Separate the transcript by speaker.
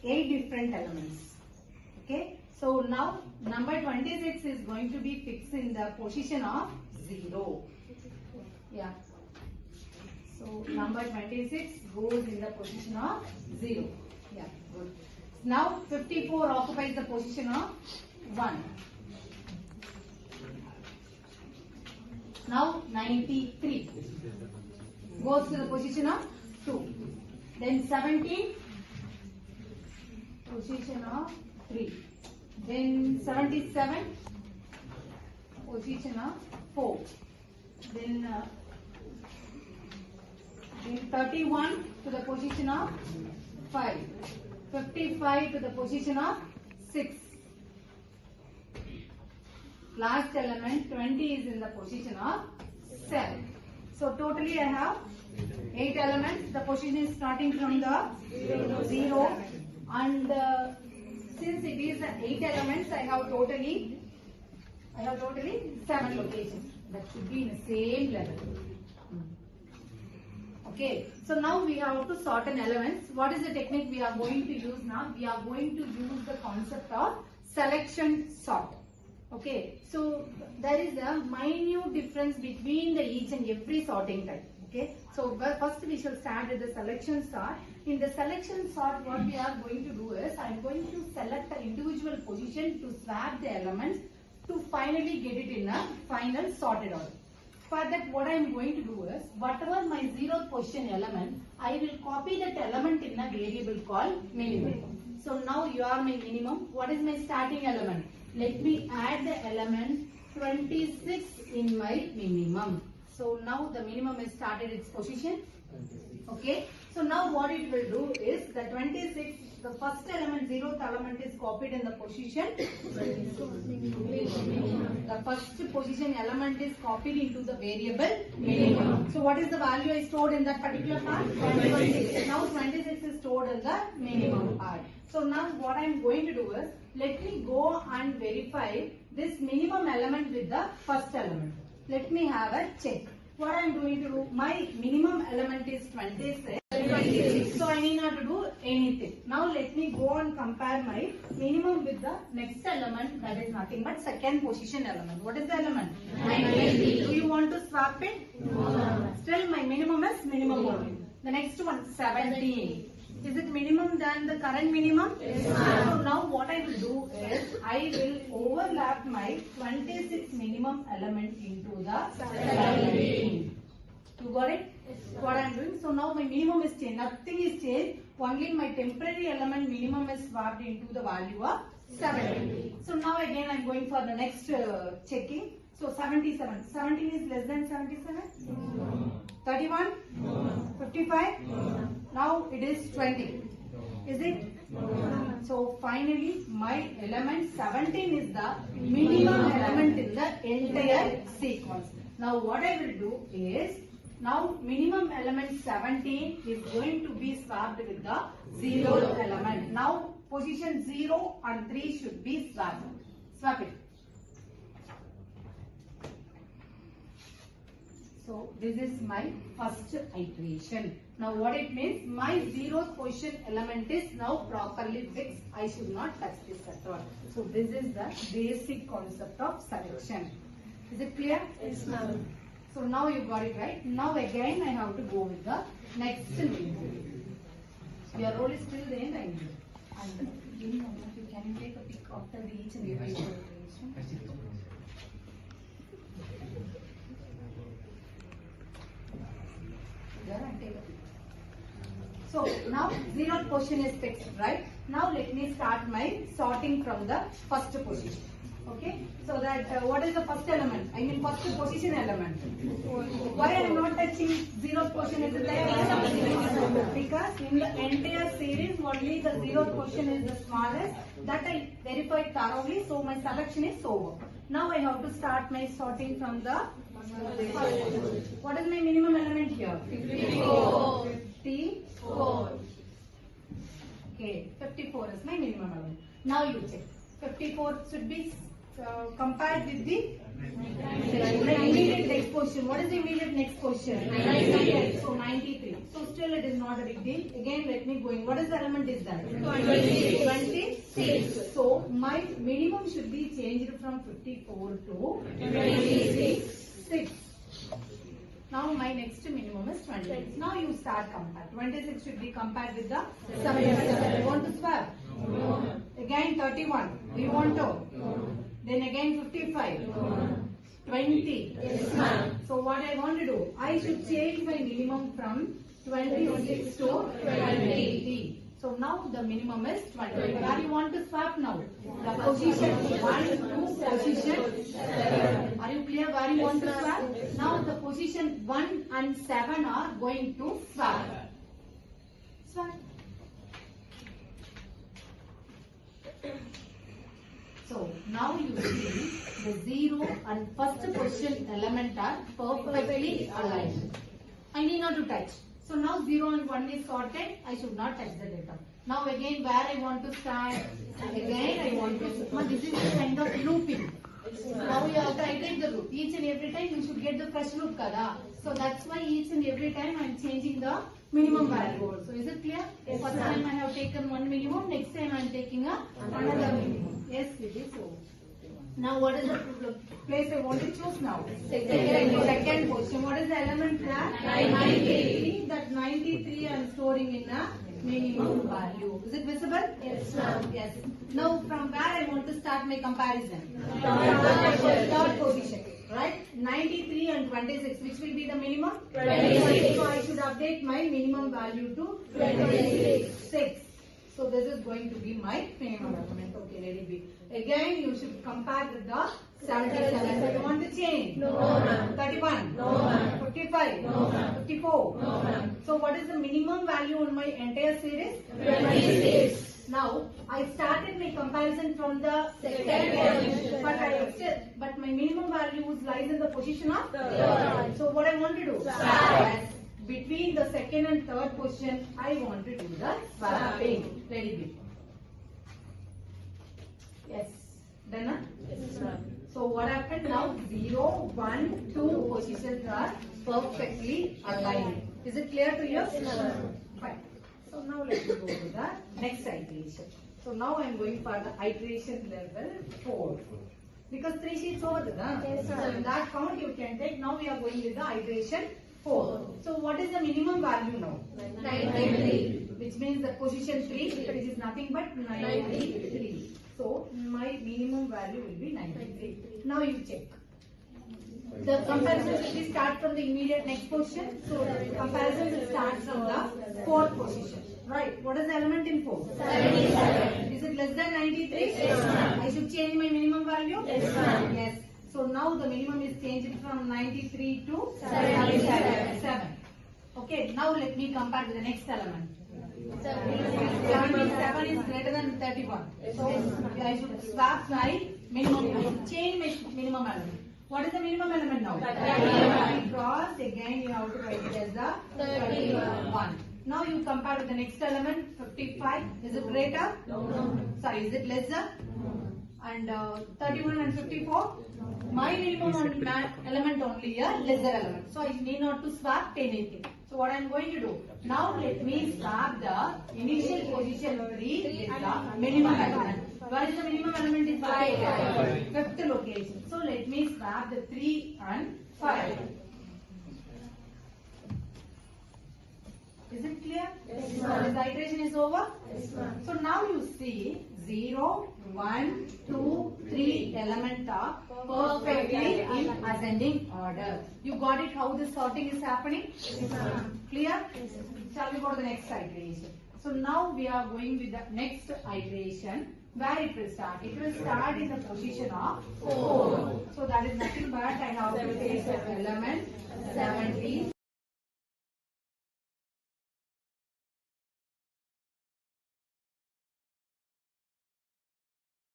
Speaker 1: 8 different elements. Okay. So now number 26 is going to be fixed in the position of 0. Yeah. So number 26 goes in the position of 0. Yeah, good. Now 54 occupies the position of 1. Now 93 goes to the position of 2. Then 17, position of 3. Then 77, position of 4. Then 31 to the position of 5. 55 to the position of 6. Last element 20 is in the position of 7. So totally I have 8 elements. The position is starting from the 0 and since it is 8 elements, I have totally 7 locations. That should be in the same level. Okay, so now we have to sort an elements. What is the technique we are going to use now? We are going to use the concept of selection sort. Okay, so there is a minute difference between the each and every sorting type. Okay, so first we shall start with the selection sort. In the selection sort, what we are going to do is, I am going to select the individual position to swap the elements to finally get it in a final sorted order. For that, what I am going to do is, whatever my 0th position element, I will copy that element in a variable called minimum. So now you are my minimum. What is my starting element? Let me add the element 26 in my minimum. So now the minimum has started its position. Okay. So now what it will do is the 26, the first element, 0th element is copied in the position. The first position element is copied into the variable minimum. So what is the value I stored in that particular part? 26. Now 26 is stored in the minimum part. So now what I am going to do is, let me go and verify this minimum element with the first element. Let me have a check. What I am going to do, my minimum element is 26. So I need not to do anything. Now let me go and compare my minimum with the next element, that is nothing but second position element. What is the element? 90. Do you want to swap it? No. Still my minimum is minimum only. The next one, 17. Is it minimum than the current minimum? Yes. So now what I will do is, I will overlap my 26 minimum element into the 17. You got it? Yes, what I am doing? So now my minimum is changed. Nothing is changed. Only my temporary element minimum is swapped into the value of 17. So now again I am going for the next checking. So 77. 17 is less than 77? No. 31? No. 55? No. Now it is 20. Is it? No. So finally my element 17 is the minimum element in the entire sequence. Now what I will do is, now minimum element 17 is going to be swapped with the 0th element. Now position 0 and 3 should be swapped. Swap it. So this is my first iteration. Now what it means, my 0th position element is now properly fixed. I should not touch this at all. So this is the basic concept of selection. Is it clear? Yes, ma'am. So now you got it right. Now again I have to go with the next minimum. Your role is still the end. And can you take a pic after each and every iteration? So now 0th position is fixed, right? Now let me start my sorting from the first position. Okay, so that what is the first element? I mean first position element. Why I am not touching 0th position is there? Because in the entire series only the 0th position is the smallest. That I verified thoroughly, so my selection is over. Now I have to start my sorting from the first. What is my minimum element here? 54. 54. Okay, 54 is my minimum element. Now you check. 54 should be compared with the immediate next position. What is the immediate next position? 93. So 93. So still it is not a big deal. Again, let me go in. What is the element is that? 26. So my minimum should be changed from 54 to 26. Now my next minimum is 26. Now you start compare. 26 should be compared with the 77. You want to swap? No. Again 31. Do you want to? No. Then again 55. No. 20. Yes, ma'am. So what I want to do? I should change my minimum from 26 to 20. So now the minimum is 20. Where you want to swap now? The position 1 to position 7. Are you clear where you want to swap? Now the position 1 and 7 are going to swap. Swap. So now you see the 0 and first position element are perfectly aligned. I need not to touch. So now 0 and 1 is sorted. I should not touch the data. Now again where I want to start? Again I want to. This is the kind of looping. Now you have to iterate the loop. Each and every time you should get the fresh loop, kada. So that's why each and every time I am changing the minimum value. So is it clear? Yes, first time I have taken one minimum. Next time I am taking another minimum. Yes, it is so. Now what is the place I want to choose now? Second position. What is the element here? 93. That 93 I am storing in a minimum value. Is it visible? Yes, ma'am. Yes. Now from where I want to start my comparison? Third position. Right? 93 and 26. Which will be the minimum? 26. So I should update my minimum value to 26. So this is going to be my minimum element. Okay, let it be. Again, you should compare with the 77. So you want to change? No, ma'am. 31? No, ma'am. 55? No, ma'am. 54? No, ma'am. So what is the minimum value on my entire series? 26. Now, I started my comparison from the second position, but my minimum value lies in the position of third. So what I want to do? Swap. Between the second and third position, I want to do the swapping. Let it be. Yes. Done? Huh? Yes, ma'am. So what happened now? 0, 1, 2 positions are perfectly aligned. Is it clear to you? Yes, ma'am. Fine. So now let me go to the next iteration. So now I am going for the iteration level 4. Because 3 sheets over there. Yes, so in that count you can take. Now we are going with the iteration 4. So what is the minimum value now? 93. Which means the position 3, which is nothing but 93. So my minimum value will be 93. Now you check. The comparison will start from the immediate next position. So the comparison will start from the 4th position. Right. What is the element in 4? 77. Is it less than 93? Yes, ma'am. I should change my minimum value? Yes, ma'am. Yes. So now the minimum is changed from 93 to 77. Okay. Now let me compare with the next element. 77 is greater than 31. So I should swap my minimum. I should change my minimum element. What is the minimum element now? 31. Because again you have to write it as the 31. Now you compare with the next element, 55. Is it greater? No. Sorry, is it lesser? No. And 31 and 54? No. My minimum element only a lesser element. So I need not to swap anything. So what I am going to do? Now let me swap the initial position 3 with the minimum element. Where is the minimum element? Is 5. Fifth location. So let me swap the 3 and 5. Is it clear? Yes, ma'am. The iteration is over? Yes, ma'am. So now you see 0, 1, 2, 3 elements are perfectly in ascending order. You got it how this sorting is happening? Yes, ma'am. Clear? Yes, shall we go to the next iteration? So now we are going with the next iteration. Where it will start? It will start in the position of 4. So that is nothing but I have to take the element 70.